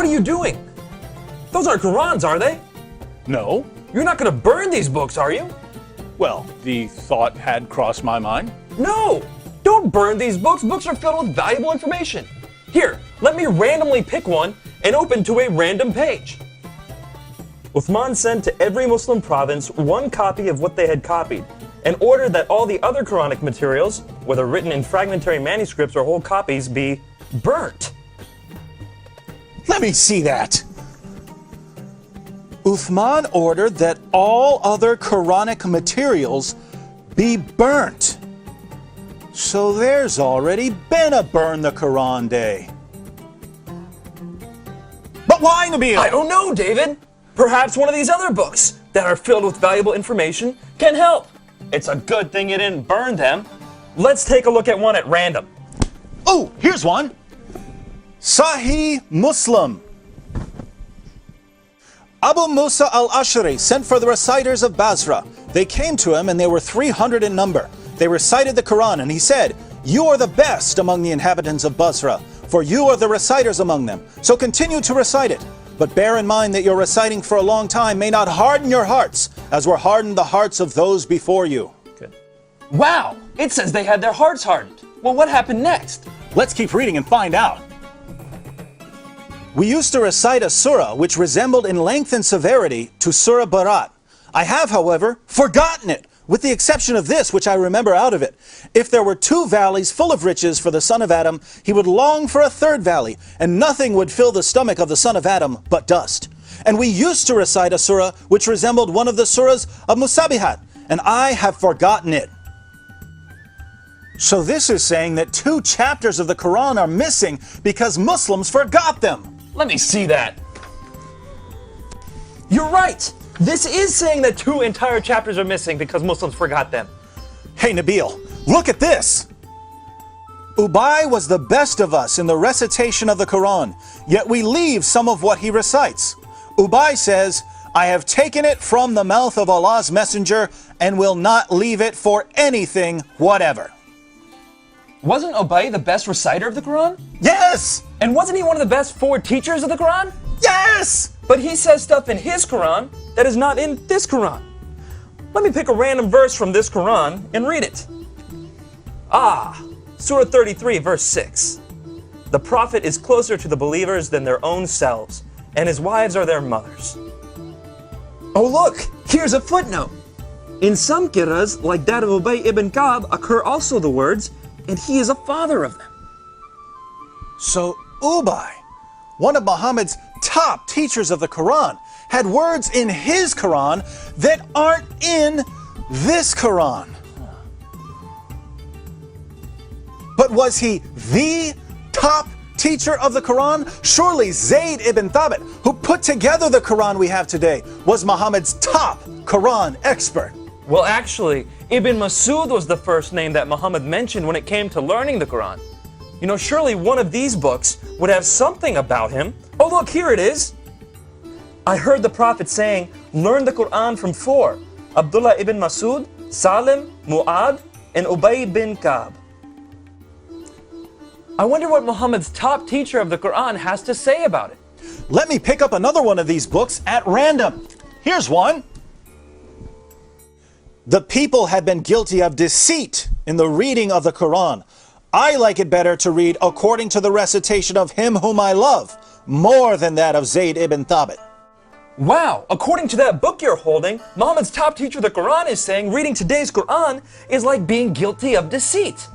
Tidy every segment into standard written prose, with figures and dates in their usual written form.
What are you doing? Those aren't Qurans, are they? No. You're not going to burn these books, are you? Well, the thought had crossed my mind. No! Don't burn these books. Books are filled with valuable information. Here, let me randomly pick one and open to a random page. Uthman sent to every Muslim province one copy of what they had copied and ordered that all the other Quranic materials, whether written in fragmentary manuscripts or whole copies, be burnt. Let me see that. Uthman ordered that all other Quranic materials be burnt. So there's already been a Burn the Quran Day. But why, Nabil? I don't know, David. Perhaps one of these other books that are filled with valuable information can help. It's a good thing you didn't burn them. Let's take a look at one at random. Oh, here's one. Sahih Muslim. Abu Musa al-Ash'ari sent for the reciters of Basra. They came to him and they were 300 in number. They recited the Quran and he said, "You are the best among the inhabitants of Basra, for you are the reciters among them. So continue to recite it. But bear in mind that your reciting for a long time may not harden your hearts, as were hardened the hearts of those before you." Good. Wow, it says they had their hearts hardened. Well, what happened next? Let's keep reading and find out. We used to recite a surah which resembled in length and severity to Surah Barat. I have, however, forgotten it, with the exception of this, which I remember out of it. If there were 2 valleys full of riches for the son of Adam, he would long for a 3rd valley, and nothing would fill the stomach of the son of Adam but dust. And we used to recite a surah which resembled one of the surahs of Musabihat, and I have forgotten it. So this is saying that 2 chapters of the Quran are missing because Muslims forgot them. Let me see that. You're right. This is saying that 2 entire chapters are missing because Muslims forgot them. Hey Nabil, look at this. Ubay was the best of us in the recitation of the Quran, yet we leave some of what he recites. Ubay says, "I have taken it from the mouth of Allah's messenger and will not leave it for anything whatever." Wasn't Ubay the best reciter of the Quran? Yes! And wasn't he one of the best 4 teachers of the Quran? Yes! But he says stuff in his Quran that is not in this Quran. Let me pick a random verse from this Quran and read it. Surah 33, verse 6. The Prophet is closer to the believers than their own selves, and his wives are their mothers. Oh look, here's a footnote. In some qira'as, like that of Ubay ibn Ka'b, occur also the words, "and he is a father of them." So Ubay, one of Muhammad's top teachers of the Quran, had words in his Quran that aren't in this Quran. But was he the top teacher of the Quran? Surely Zayd ibn Thabit, who put together the Quran we have today, was Muhammad's top Quran expert. Well, actually, Ibn Masud was the first name that Muhammad mentioned when it came to learning the Quran. You know, surely one of these books would have something about him. Oh, look, here it is. I heard the Prophet saying, learn the Quran from 4. Abdullah ibn Masud, Salim, Mu'ad, and Ubay bin Ka'b. I wonder what Muhammad's top teacher of the Quran has to say about it. Let me pick up another one of these books at random. Here's one. The people had been guilty of deceit in the reading of the Quran. I like it better to read according to the recitation of him whom I love, more than that of Zayd ibn Thabit. Wow, according to that book you're holding, Muhammad's top teacher of the Quran is saying reading today's Quran is like being guilty of deceit.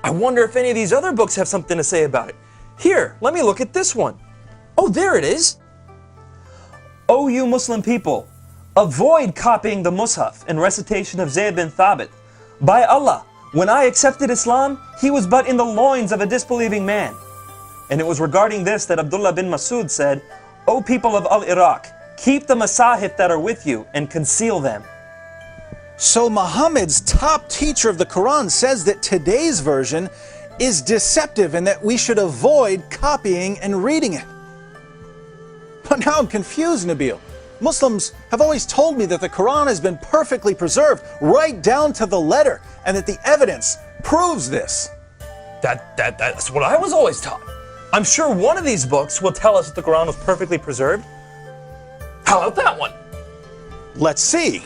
I wonder if any of these other books have something to say about it. Here, let me look at this one. Oh, there it is. O you Muslim people, avoid copying the Mus'haf in recitation of Zayd bin Thabit. By Allah, when I accepted Islam, he was but in the loins of a disbelieving man. And it was regarding this that Abdullah bin Masud said, O people of Al-Iraq, keep the masahif that are with you and conceal them. So Muhammad's top teacher of the Quran says that today's version is deceptive and that we should avoid copying and reading it. But now I'm confused, Nabil. Muslims have always told me that the Quran has been perfectly preserved right down to the letter and that the evidence proves this. That's what I was always taught. I'm sure one of these books will tell us that the Quran was perfectly preserved. How about that one? Let's see.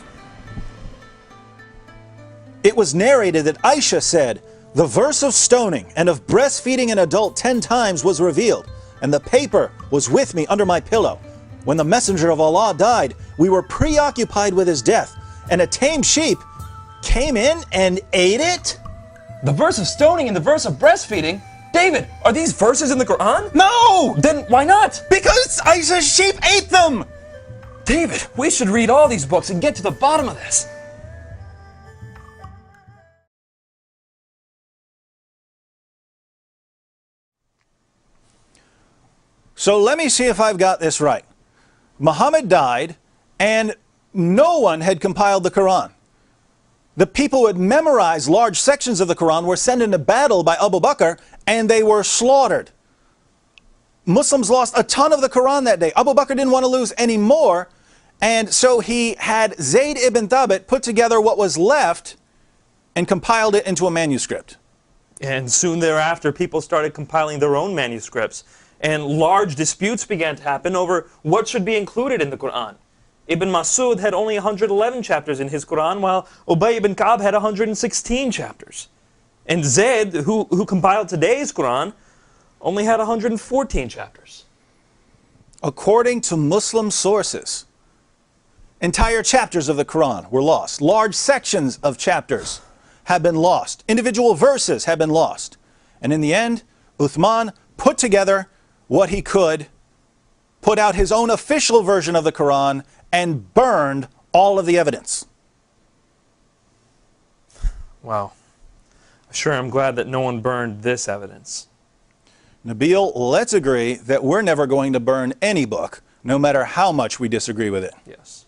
It was narrated that Aisha said, "The verse of stoning and of breastfeeding an adult 10 times was revealed, and the paper was with me under my pillow. When the Messenger of Allah died, we were preoccupied with his death, and a tame sheep came in and ate it?" The verse of stoning and the verse of breastfeeding? David, are these verses in the Quran? No! Then why not? Because Aisha's sheep ate them! David, we should read all these books and get to the bottom of this. So let me see if I've got this right. Muhammad died, and no one had compiled the Quran. The people who had memorized large sections of the Quran were sent into battle by Abu Bakr, and they were slaughtered. Muslims lost a ton of the Quran that day. Abu Bakr didn't want to lose any more, and so he had Zayd ibn Thabit put together what was left and compiled it into a manuscript. And soon thereafter, people started compiling their own manuscripts, and large disputes began to happen over what should be included in the Quran. Ibn Masud had only 111 chapters in his Quran, while Ubay ibn Ka'b had 116 chapters. And Zayd, who compiled today's Quran, only had 114 chapters. According to Muslim sources, entire chapters of the Quran were lost. Large sections of chapters have been lost. Individual verses have been lost. And in the end, Uthman put together what he could, put out his own official version of the Quran, and burned all of the evidence. Wow. Sure, I'm glad that no one burned this evidence. Nabil, let's agree that we're never going to burn any book, no matter how much we disagree with it. Yes.